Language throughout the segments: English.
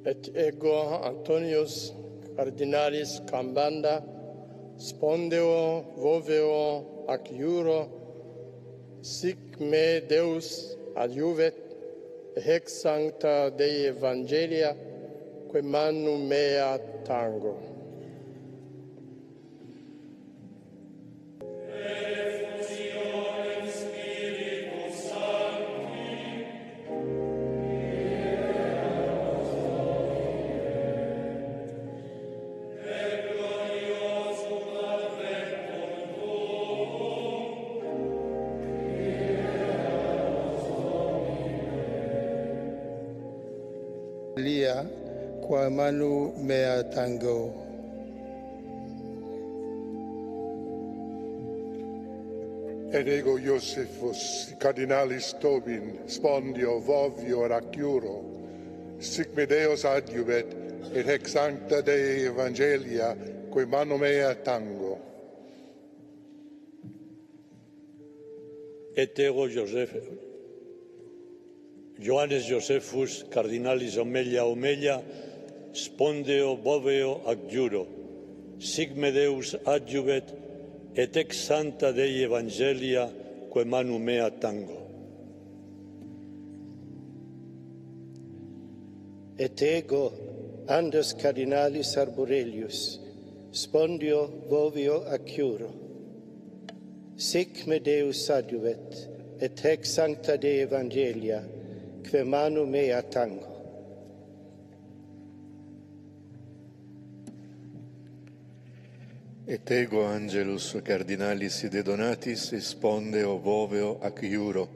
et ego Antonius cardinalis Cambanda spondeo voveo ac iuro sic me Deus adjuvet hec sancta Dei Evangelia quae manu mea tango. Lia qua manu mea tango. Et ego Iosephus, cardinalis Tobin, spondio, vovio, raciuro, sic me Deus adjuvet, et hec sancta Dei Evangelia, quae manu mea tango. Et ego Johannes Josephus, cardinalis Omelia, spondeo, boveo, ac iuro, sic me Deus adjuvet, et ex sancta Dei Evangelia, quae manu mea tango. Et ego Andres cardinalis Arborelius, spondio, bovio, ac iuro, sic me Deus adjuvet, et hec sancta Dei Evangelia, quae manu mea tango. Et ego Angelus cardinalis de Donatis spondeo voveo ac iuro,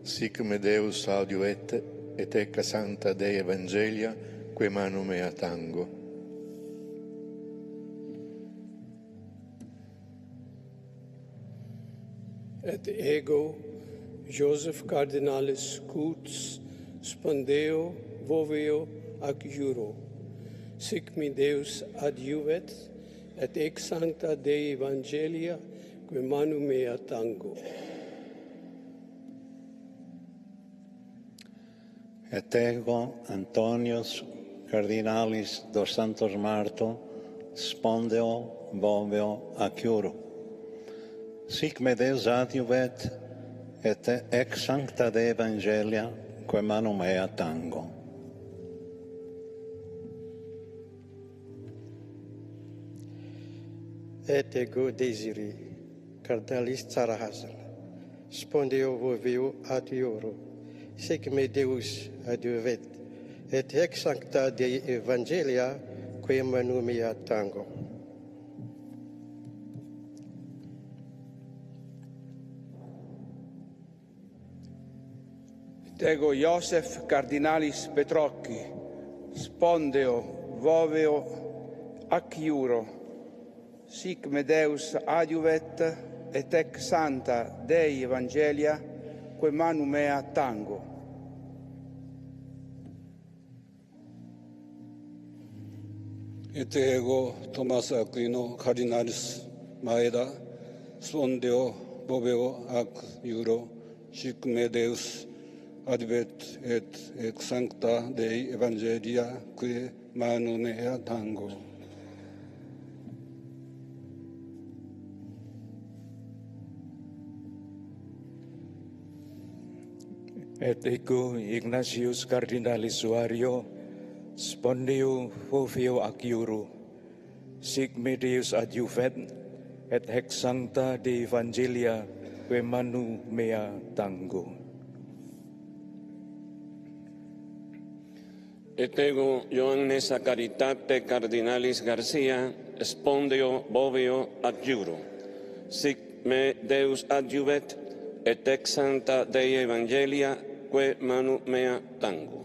sic me Deus adjuvet, et ec sancta Dei Evangelia, quae manu mea tango. Et ego Joseph cardinalis Coots spondeo voveo ac iuro, sic me Deus adjuvet, et ex sancta Dei Evangelia, quae manu mea tango. Et ego Antonius cardinalis dos Santos Marto, spondeo voveo ac iuro, sic me Deus adjuvet, et ex sancta Dei Evangelia, quae manu mea tango. Et ego Desiri, cardinalis Sarahasel, spondeo voveo ad iuro, sic me Deus adjuvet, et ex sancta Dei Evangelia, quae manu mea tango. Et ego Iosef cardinalis Petrocchi, spondeo voveo ac iuro, sic me Deus adjuvet, et ec sancta Dei Evangelia, quae manu mea tango. Et ego Thomas Aquino cardinalis Maeda, spondeo voveo ac iuro, sic me Deus adjuvet, et ex sancta Dei Evangelia, quae manu mea tango. Et ego Ignatius cardinalis Suario, spondeo voveo ac iuro, sic me Deus adjuvet, et hec sancta Dei Evangelia, quae manu mea tango. Et ego Ioannes a caritate cardinalis Garcia, spondeo boveo ac iuro, sic me Deus adjuvet, et ex sancta Dei Evangelia, quae manu mea tango.